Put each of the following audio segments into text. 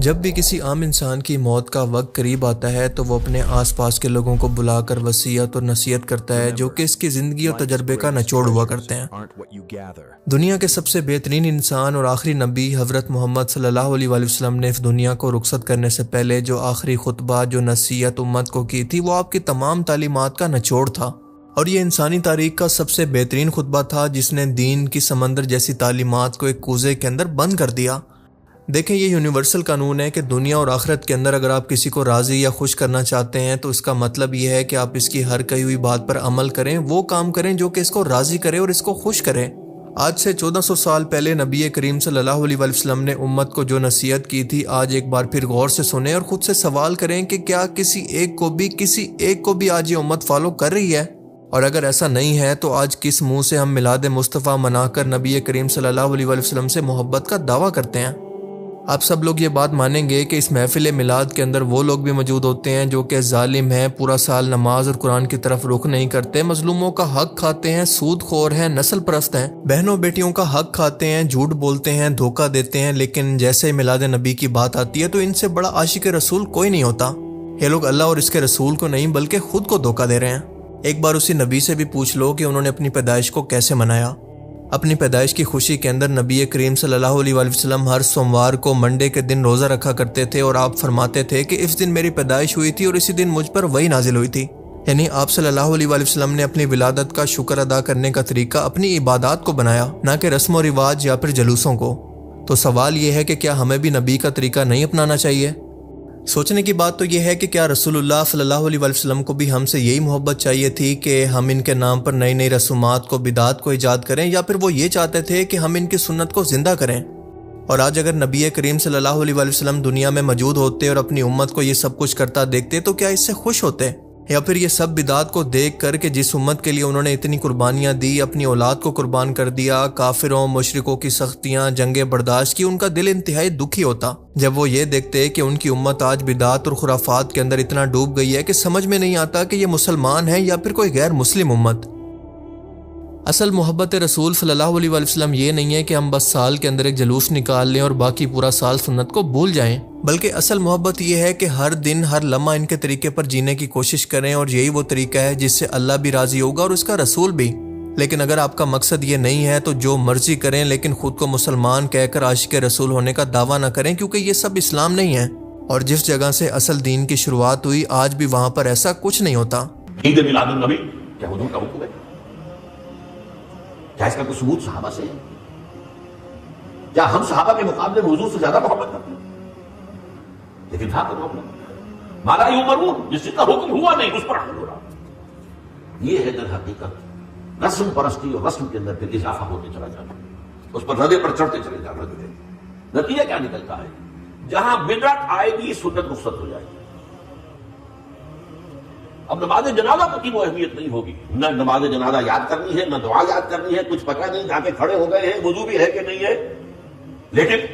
جب بھی کسی عام انسان کی موت کا وقت قریب آتا ہے تو وہ اپنے آس پاس کے لوگوں کو بلا کر وصیت اور نصیحت کرتا ہے جو کہ اس کی زندگی اور تجربے کا نچوڑ ہوا کرتے ہیں۔ دنیا کے سب سے بہترین انسان اور آخری نبی حضرت محمد صلی اللہ علیہ وآلہ وسلم نے اس دنیا کو رخصت کرنے سے پہلے جو آخری خطبہ جو نصیحت امت کو کی تھی وہ آپ کی تمام تعلیمات کا نچوڑ تھا، اور یہ انسانی تاریخ کا سب سے بہترین خطبہ تھا جس نے دین کی سمندر جیسی تعلیمات کو ایک کوزے کے اندر بند کر دیا۔ دیکھیں، یہ یونیورسل قانون ہے کہ دنیا اور آخرت کے اندر اگر آپ کسی کو راضی یا خوش کرنا چاہتے ہیں تو اس کا مطلب یہ ہے کہ آپ اس کی ہر کہی ہوئی بات پر عمل کریں، وہ کام کریں جو کہ اس کو راضی کرے اور اس کو خوش کرے۔ آج سے 1400 سال پہلے نبی کریم صلی اللہ علیہ وآلہ وسلم نے امت کو جو نصیحت کی تھی آج ایک بار پھر غور سے سنیں اور خود سے سوال کریں کہ کیا کسی ایک کو بھی آج یہ امت فالو کر رہی ہے؟ اور اگر ایسا نہیں ہے تو آج کس منہ سے ہم میلاد مصطفیٰ منا کر نبی کریم صلی اللہ علیہ وآلہ وسلم سے محبت کا دعویٰ کرتے ہیں؟ آپ سب لوگ یہ بات مانیں گے کہ اس محفل میلاد کے اندر وہ لوگ بھی موجود ہوتے ہیں جو کہ ظالم ہیں، پورا سال نماز اور قرآن کی طرف رخ نہیں کرتے، مظلوموں کا حق کھاتے ہیں، سود خور ہیں، نسل پرست ہیں، بہنوں بیٹیوں کا حق کھاتے ہیں، جھوٹ بولتے ہیں، دھوکہ دیتے ہیں، لیکن جیسے میلاد نبی کی بات آتی ہے تو ان سے بڑا عاشق رسول کوئی نہیں ہوتا۔ یہ لوگ اللہ اور اس کے رسول کو نہیں بلکہ خود کو دھوکہ دے رہے ہیں۔ ایک بار اسی نبی سے بھی پوچھ لو کہ انہوں نے اپنی پیدائش کو کیسے منایا۔ اپنی پیدائش کی خوشی کے اندر نبی کریم صلی اللہ علیہ وآلہ وسلم ہر سوموار کو منڈے کے دن روزہ رکھا کرتے تھے، اور آپ فرماتے تھے کہ اس دن میری پیدائش ہوئی تھی اور اسی دن مجھ پر وحی نازل ہوئی تھی۔ یعنی آپ صلی اللہ علیہ وآلہ وسلم نے اپنی ولادت کا شکر ادا کرنے کا طریقہ اپنی عبادات کو بنایا، نہ کہ رسم و رواج یا پھر جلوسوں کو۔ تو سوال یہ ہے کہ کیا ہمیں بھی نبی کا طریقہ نہیں اپنانا چاہیے؟ سوچنے کی بات تو یہ ہے کہ کیا رسول اللہ صلی اللہ علیہ وآلہ وسلم کو بھی ہم سے یہی محبت چاہیے تھی کہ ہم ان کے نام پر نئی نئی رسومات کو، بدعات کو ایجاد کریں، یا پھر وہ یہ چاہتے تھے کہ ہم ان کی سنت کو زندہ کریں؟ اور آج اگر نبی کریم صلی اللہ علیہ وآلہ وسلم دنیا میں موجود ہوتے اور اپنی امت کو یہ سب کچھ کرتا دیکھتے تو کیا اس سے خوش ہوتے؟ یا پھر یہ سب بدعات کو دیکھ کر کہ جس امت کے لیے انہوں نے اتنی قربانیاں دی، اپنی اولاد کو قربان کر دیا، کافروں مشرکوں کی سختیاں، جنگیں برداشت کی، ان کا دل انتہائی دکھی ہوتا جب وہ یہ دیکھتے کہ ان کی امت آج بدعات اور خرافات کے اندر اتنا ڈوب گئی ہے کہ سمجھ میں نہیں آتا کہ یہ مسلمان ہیں یا پھر کوئی غیر مسلم امت۔ اصل محبت رسول صلی اللہ علیہ وآلہ وسلم یہ نہیں ہے کہ ہم بس سال کے اندر ایک جلوس نکال لیں اور باقی پورا سال سنت کو بھول جائیں، بلکہ اصل محبت یہ ہے کہ ہر دن ہر لمحہ ان کے طریقے پر جینے کی کوشش کریں، اور یہی وہ طریقہ ہے جس سے اللہ بھی راضی ہوگا اور اس کا رسول بھی۔ لیکن اگر آپ کا مقصد یہ نہیں ہے تو جو مرضی کریں، لیکن خود کو مسلمان کہہ کر عاشق رسول ہونے کا دعویٰ نہ کریں، کیونکہ یہ سب اسلام نہیں ہے، اور جس جگہ سے اصل دین کی شروعات ہوئی آج بھی وہاں پر ایسا کچھ نہیں ہوتا۔ عید میلاد النبی کیا حضور کا حکم ہے؟ کیا اس کا کوئی ثبوت صحابہ سے ہے؟ کیا ہم صحابہ کے مقابلے میں حضور سے زیادہ محبت کرتے ہیں؟ لیکن تھا تو محبت مالا یؤمرون، جس کا حکم ہوا نہیں اس پر عمل ہو رہا۔ یہ ہے در حقیقت رسم پرستی، اور رسم کے اندر پھر اضافہ ہوتے چلا جاتا ہے، اس پر ردے پر چڑھتے چلے جانا۔ نتیجہ کیا نکلتا ہے؟ جہاں بدعت آئے گی سنت رخصت ہو جائے گی۔ اب نماز جنازہ کی وہ اہمیت نہیں ہوگی، نہ نماز جنازہ یاد کرنی ہے، نہ دعا یاد کرنی ہے، کچھ پتہ نہیں، جا کے کھڑے ہو گئے ہیں، وضو بھی ہے کہ نہیں ہے، لیکن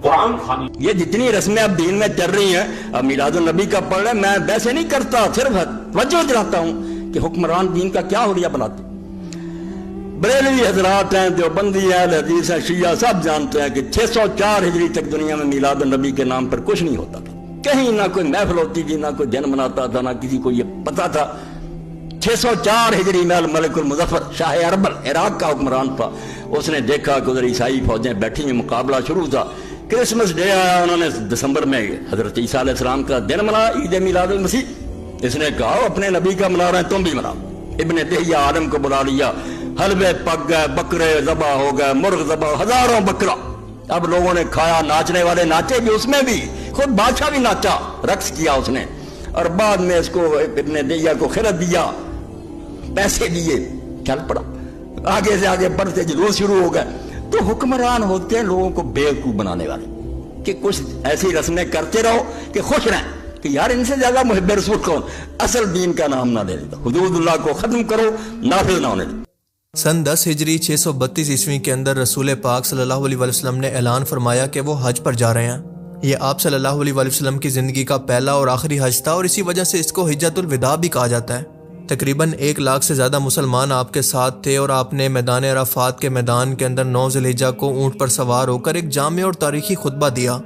قرآن خوانی۔ یہ جتنی رسمیں اب دین میں چل رہی ہیں، اب میلاد النبی کا پڑھ رہے، میں ویسے نہیں کرتا، صرف توجہ دلاتا ہوں کہ حکمران دین کا کیا حلیہ بناتے۔ بریلوی حضرات ہیں، دیوبندی ہیں، اہل حدیث ہیں، شیعہ، سب جانتے ہیں کہ 604 ہجری تک دنیا میں میلاد النبی کے نام پر کچھ نہیں ہوتا تھا، کہیں نہ کوئی محفل ہوتی تھی، نہ کوئی دن مناتا تھا، نہ کسی کو یہ پتا تھا۔ 604 ہجری میں الملک المظفر شاہ اربل عراق کا حکمران تھا، اس نے دیکھا کہ ادھر عیسائی فوجیں بیٹھی ہیں، مقابلہ شروع تھا۔ کرسمس ڈے آیا، انہوں نے دسمبر میں حضرت عیسیٰ علیہ السلام کا دن منایا، عید میلاد المسیح۔ اس نے کہا اپنے نبی کا منا رہے ہیں، تم بھی مناؤ۔ ابن دہیہ عالم کو بلا لیا، حلوے پک گئے، بکرے ذبح ہو گئے، مرغ ذبح، ہزاروں بکرا۔ اب لوگوں نے کھایا، ناچنے والے ناچے بھی، اس میں بھی خود بادشاہ بھی ناچا، رقص کیا اس نے، اور بعد میں اس کو ابن دہیہ کو خرد دیا، پیسے دیے، چل پڑا، آگے سے آگے بڑھتے جلوس شروع ہو گئے۔ تو حکمران ہوتے ہیں لوگوں کو بیوقوف بنانے والے، کہ کچھ ایسی رسمیں کرتے رہو کہ خوش رہیں، کہ یار ان سے زیادہ محب رسول کون؟ اصل دین کا نام نہ لے لیتا، حدود اللہ کو ختم کرو، نافذ نہ ہونے دو۔ سن 10 ہجری 632 عیسوی کے اندر رسول پاک صلی اللہ علیہ وآلہ وسلم نے اعلان فرمایا کہ وہ حج پر جا رہے ہیں۔ یہ آپ صلی اللہ علیہ وآلہ وسلم کی زندگی کا پہلا اور آخری حج تھا، اور اسی وجہ سے اس کو حجۃ الوداع بھی کہا جاتا ہے۔ تقریباً 1 لاکھ سے زیادہ مسلمان آپ کے ساتھ تھے، اور آپ نے میدان عرفات کے میدان کے اندر 9 ذی الحجہ کو اونٹ پر سوار ہو کر ایک جامع اور تاریخی خطبہ دیا،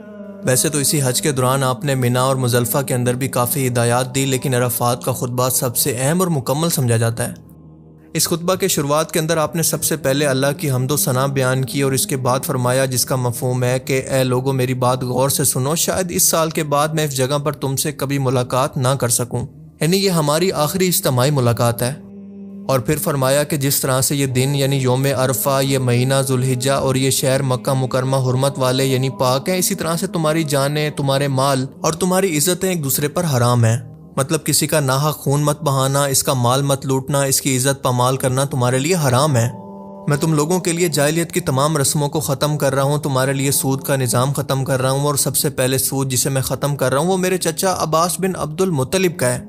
ویسے تو اسی حج کے دوران آپ نے مینا اور مزدلفہ کے اندر بھی کافی ہدایات دی، لیکن عرفات کا خطبہ سب سے اہم اور مکمل سمجھا جاتا ہے۔ اس خطبہ کے شروعات کے اندر آپ نے سب سے پہلے اللہ کی حمد و ثنا بیان کی اور اس کے بعد فرمایا، جس کا مفہوم ہے کہ اے لوگو میری بات غور سے سنو، شاید اس سال کے بعد میں اس جگہ پر تم سے کبھی ملاقات نہ کر سکوں، یعنی یہ ہماری آخری اجتماعی ملاقات ہے۔ اور پھر فرمایا کہ جس طرح سے یہ دن یعنی یوم عرفہ، یہ مہینہ ذوالحجہ اور یہ شہر مکہ مکرمہ حرمت والے یعنی پاک ہیں، اسی طرح سے تمہاری جانیں، تمہارے مال اور تمہاری عزتیں ایک دوسرے پر حرام ہیں۔ مطلب کسی کا ناحق خون مت بہانا، اس کا مال مت لوٹنا، اس کی عزت پامال کرنا تمہارے لیے حرام ہے۔ میں تم لوگوں کے لیے جاہلیت کی تمام رسموں کو ختم کر رہا ہوں، تمہارے لیے سود کا نظام ختم کر رہا ہوں، اور سب سے پہلے سود جسے میں ختم کر رہا ہوں وہ میرے چچا عباس بن عبد المطلب کا ہے۔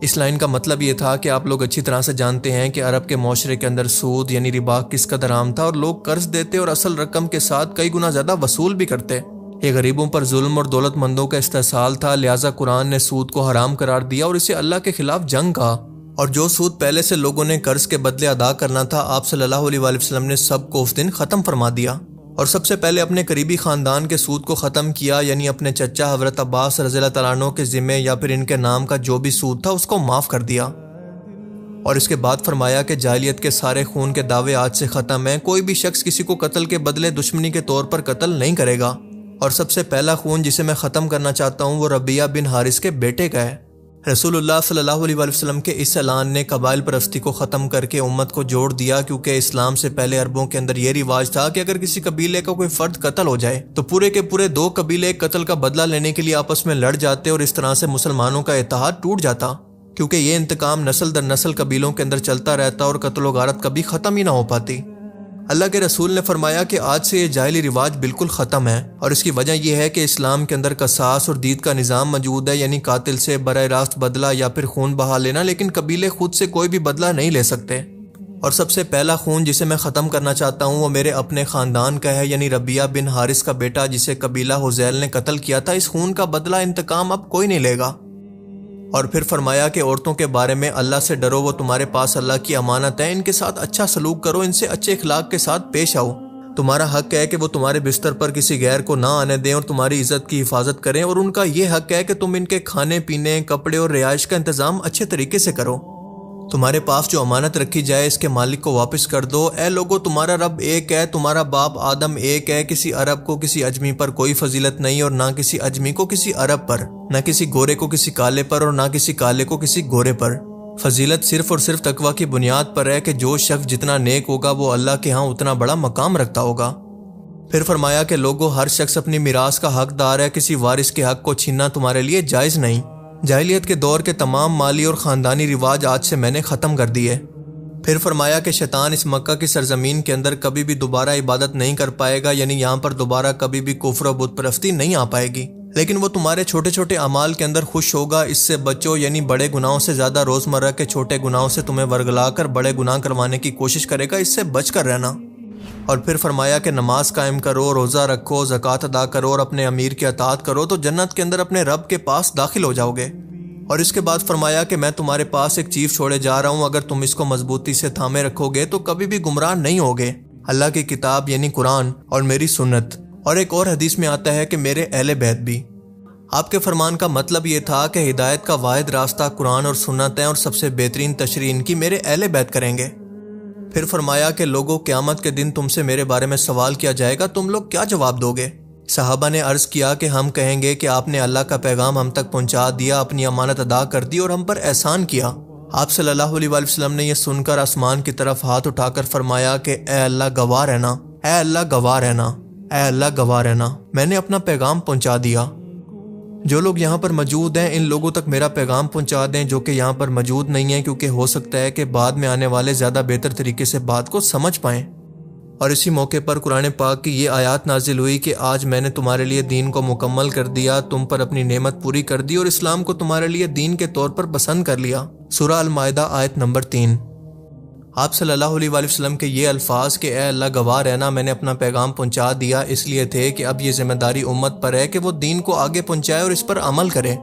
اس لائن کا مطلب یہ تھا کہ آپ لوگ اچھی طرح سے جانتے ہیں کہ عرب کے معاشرے کے اندر سود یعنی ربا کس قدر عام تھا، اور لوگ قرض دیتے اور اصل رقم کے ساتھ کئی گنا زیادہ وصول بھی کرتے۔ یہ غریبوں پر ظلم اور دولت مندوں کا استحصال تھا، لہٰذا قرآن نے سود کو حرام قرار دیا اور اسے اللہ کے خلاف جنگ کہا۔ اور جو سود پہلے سے لوگوں نے قرض کے بدلے ادا کرنا تھا، آپ صلی اللہ علیہ وآلہ وسلم نے سب کو اس دن ختم فرما دیا، اور سب سے پہلے اپنے قریبی خاندان کے سود کو ختم کیا، یعنی اپنے چچا حضرت عباس رضی اللہ تعالیٰ عنہ کے ذمے یا پھر ان کے نام کا جو بھی سود تھا اس کو معاف کر دیا۔ اور اس کے بعد فرمایا کہ جاہلیت کے سارے خون کے دعوے آج سے ختم ہیں، کوئی بھی شخص کسی کو قتل کے بدلے دشمنی کے طور پر قتل نہیں کرے گا، اور سب سے پہلا خون جسے میں ختم کرنا چاہتا ہوں وہ ربیعہ بن حارث کے بیٹے کا ہے۔ رسول اللہ صلی اللہ علیہ وآلہ وسلم کے اس اعلان نے قبائل پرستی کو ختم کر کے امت کو جوڑ دیا، کیونکہ اسلام سے پہلے عربوں کے اندر یہ رواج تھا کہ اگر کسی قبیلے کا کوئی فرد قتل ہو جائے تو پورے کے پورے دو قبیلے قتل کا بدلہ لینے کے لیے آپس میں لڑ جاتے، اور اس طرح سے مسلمانوں کا اتحاد ٹوٹ جاتا، کیونکہ یہ انتقام نسل در نسل قبیلوں کے اندر چلتا رہتا اور قتل و غارت کبھی ختم ہی نہ ہو پاتی۔ اللہ کے رسول نے فرمایا کہ آج سے یہ جاہلی رواج بالکل ختم ہے، اور اس کی وجہ یہ ہے کہ اسلام کے اندر قصاص اور دید کا نظام موجود ہے، یعنی قاتل سے براہ راست بدلہ یا پھر خون بہا لینا، لیکن قبیلے خود سے کوئی بھی بدلہ نہیں لے سکتے۔ اور سب سے پہلا خون جسے میں ختم کرنا چاہتا ہوں وہ میرے اپنے خاندان کا ہے، یعنی ربیعہ بن حارث کا بیٹا جسے قبیلہ حذیل نے قتل کیا تھا۔ اس خون کا بدلہ انتقام اب کوئی نہیں لے گا۔ اور پھر فرمایا کہ عورتوں کے بارے میں اللہ سے ڈرو، وہ تمہارے پاس اللہ کی امانت ہے، ان کے ساتھ اچھا سلوک کرو، ان سے اچھے اخلاق کے ساتھ پیش آؤ۔ تمہارا حق ہے کہ وہ تمہارے بستر پر کسی غیر کو نہ آنے دیں اور تمہاری عزت کی حفاظت کریں، اور ان کا یہ حق ہے کہ تم ان کے کھانے پینے، کپڑے اور رہائش کا انتظام اچھے طریقے سے کرو۔ تمہارے پاس جو امانت رکھی جائے اس کے مالک کو واپس کر دو۔ اے لوگو تمہارا رب ایک ہے، تمہارا باپ آدم ایک ہے، کسی عرب کو کسی اجمی پر کوئی فضیلت نہیں، اور نہ کسی اجمی کو کسی عرب پر، نہ کسی گورے کو کسی کالے پر، اور نہ کسی کالے کو کسی گورے پر۔ فضیلت صرف اور صرف تقویٰ کی بنیاد پر ہے کہ جو شخص جتنا نیک ہوگا وہ اللہ کے ہاں اتنا بڑا مقام رکھتا ہوگا۔ پھر فرمایا کہ لوگو ہر شخص اپنی میراث کا حقدار ہے، کسی وارث کے حق کو چھیننا تمہارے لیے جائز نہیں۔ جاہلیت کے دور کے تمام مالی اور خاندانی رواج آج سے میں نے ختم کر دیے۔ پھر فرمایا کہ شیطان اس مکہ کی سرزمین کے اندر کبھی بھی دوبارہ عبادت نہیں کر پائے گا، یعنی یہاں پر دوبارہ کبھی بھی کفر و بت پرستی نہیں آ پائے گی، لیکن وہ تمہارے چھوٹے چھوٹے اعمال کے اندر خوش ہوگا۔ اس سے بچو، یعنی بڑے گناہوں سے زیادہ روزمرہ کے چھوٹے گناہوں سے تمہیں ورگلا کر بڑے گناہ کروانے کی کوشش کرے گا، اس سے بچ کر رہنا۔ اور پھر فرمایا کہ نماز قائم کرو، روزہ رکھو، زکوٰۃ ادا کرو اور اپنے امیر کی اطاعت کرو تو جنت کے اندر اپنے رب کے پاس داخل ہو جاؤ گے۔ اور اس کے بعد فرمایا کہ میں تمہارے پاس ایک چیز چھوڑے جا رہا ہوں، اگر تم اس کو مضبوطی سے تھامے رکھو گے تو کبھی بھی گمراہ نہیں ہوگے، اللہ کی کتاب یعنی قرآن اور میری سنت۔ اور ایک اور حدیث میں آتا ہے کہ میرے اہل بیت بھی۔ آپ کے فرمان کا مطلب یہ تھا کہ ہدایت کا واحد راستہ قرآن اور سنت ہے، اور سب سے بہترین تشریح ان کی میرے اہل بیت کریں گے۔ پھر فرمایا کہ لوگوں قیامت کے دن تم سے میرے بارے میں سوال کیا جائے گا، تم لوگ کیا جواب دو گے؟ صحابہ نے عرض کیا کہ ہم کہیں گے کہ آپ نے اللہ کا پیغام ہم تک پہنچا دیا، اپنی امانت ادا کر دی اور ہم پر احسان کیا۔ آپ صلی اللہ علیہ وآلہ وسلم نے یہ سن کر آسمان کی طرف ہاتھ اٹھا کر فرمایا کہ اے اللہ گواہ رہنا، اے اللہ گواہ رہنا، اے اللہ گواہ رہنا، میں نے اپنا پیغام پہنچا دیا۔ جو لوگ یہاں پر موجود ہیں ان لوگوں تک میرا پیغام پہنچا دیں جو کہ یہاں پر موجود نہیں ہیں، کیونکہ ہو سکتا ہے کہ بعد میں آنے والے زیادہ بہتر طریقے سے بات کو سمجھ پائیں۔ اور اسی موقع پر قرآن پاک کی یہ آیات نازل ہوئی کہ آج میں نے تمہارے لیے دین کو مکمل کر دیا، تم پر اپنی نعمت پوری کر دی اور اسلام کو تمہارے لیے دین کے طور پر پسند کر لیا۔ سورہ المائدہ آیت نمبر 3۔ آپ صلی اللہ علیہ وآلہ وسلم کے یہ الفاظ کہ اے اللہ گواہ رہنا، میں نے اپنا پیغام پہنچا دیا، اس لیے تھے کہ اب یہ ذمہ داری امت پر ہے کہ وہ دین کو آگے پہنچائے اور اس پر عمل کرے۔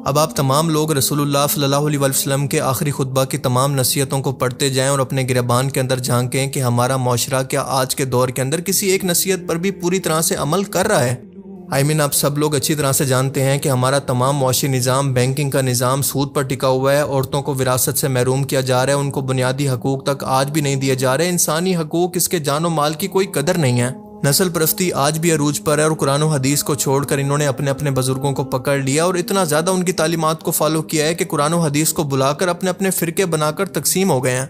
اب آپ تمام لوگ رسول اللہ صلی اللہ علیہ وآلہ وسلم کے آخری خطبہ کی تمام نصیحتوں کو پڑھتے جائیں اور اپنے گریبان کے اندر جھانکیں کہ ہمارا معاشرہ کیا آج کے دور کے اندر کسی ایک نصیحت پر بھی پوری طرح سے عمل کر رہا ہے۔ آپ سب لوگ اچھی طرح سے جانتے ہیں کہ ہمارا تمام معاشی نظام، بینکنگ کا نظام سود پر ٹکا ہوا ہے. عورتوں کو وراثت سے محروم کیا جا رہا ہے، ان کو بنیادی حقوق تک آج بھی نہیں دیے جا رہے. انسانی حقوق، اس کے جان و مال کی کوئی قدر نہیں ہے. نسل پرستی آج بھی عروج پر ہے اور قرآن و حدیث کو چھوڑ کر انہوں نے اپنے اپنے بزرگوں کو پکڑ لیا اور اتنا زیادہ ان کی تعلیمات کو فالو کیا ہے کہ قرآن و حدیث کو بلا کر اپنے اپنے فرقے بنا کر تقسیم ہو گئے ہیں.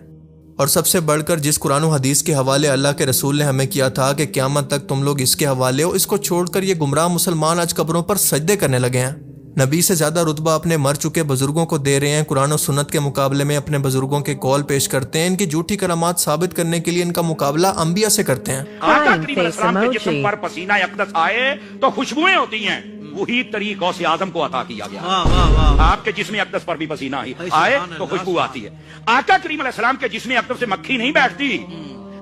اور سب سے بڑھ کر جس قرآن و حدیث کے حوالے اللہ کے رسول نے ہمیں کیا تھا کہ قیامت تک تم لوگ اس کے حوالے ہو، اس کو چھوڑ کر یہ گمراہ مسلمان آج قبروں پر سجدے کرنے لگے ہیں. نبی سے زیادہ رتبہ اپنے مر چکے بزرگوں کو دے رہے ہیں. قرآن و سنت کے مقابلے میں اپنے بزرگوں کے قول پیش کرتے ہیں. ان کی جھوٹی کرامات ثابت کرنے کے لیے ان کا مقابلہ انبیاء سے کرتے ہیں. آقا کریم علیہ السلام کے جسم پر پسینہ اقدس آئے تو خوشبوئیں ہوتی ہیں، وہی طریق غوث اعظم کو عطا کیا گیا. آپ کے جسم اقدس پر بھی پسینہ آئے تو خوشبو آتی ہے. آقا کریم علیہ السلام کے جسم اقدس سے مکھی نہیں بیٹھتی.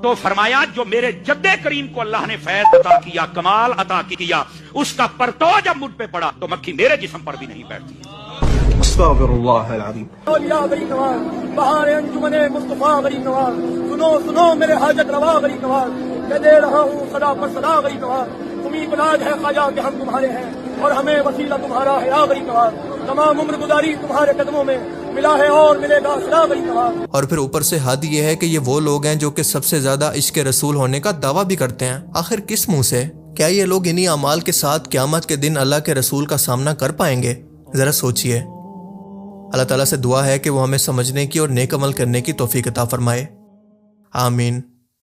تو فرمایا جو میرے جد کریم کو اللہ نے فیض عطا کیا، کمال عطا کیا، اس کا پرتو جب مجھ پہ پڑا تو مکھی میرے جسم پر بھی نہیں بیٹھتی. استغفر اللہ العظیم. اولیاء غریب نواز، بہار انجمن مصطفیٰ غریب نواز، سنو سنو میرے حاجت روا غریب نواز، میں دے رہا ہوں صدا پر صدا غریب نواز. تمہیں بلاد ہے خواجہ کہ ہم تمہارے ہیں اور ہمیں وسیلہ تمہارا ہے یا غریب نواز. تمام عمر گزاری تمہارے قدموں میں، ملا ہے اور ملے گا صدا غریب نواز. اور پھر اوپر سے حد یہ ہے کہ یہ وہ لوگ ہیں جو کہ سب سے زیادہ عشق رسول ہونے کا دعویٰ بھی کرتے ہیں. آخر کس منہ سے؟ کیا یہ لوگ انہی اعمال کے ساتھ قیامت کے دن اللہ کے رسول کا سامنا کر پائیں گے؟ ذرا سوچئے. اللہ تعالیٰ سے دعا ہے کہ وہ ہمیں سمجھنے کی اور نیک عمل کرنے کی توفیق عطا فرمائے. آمین.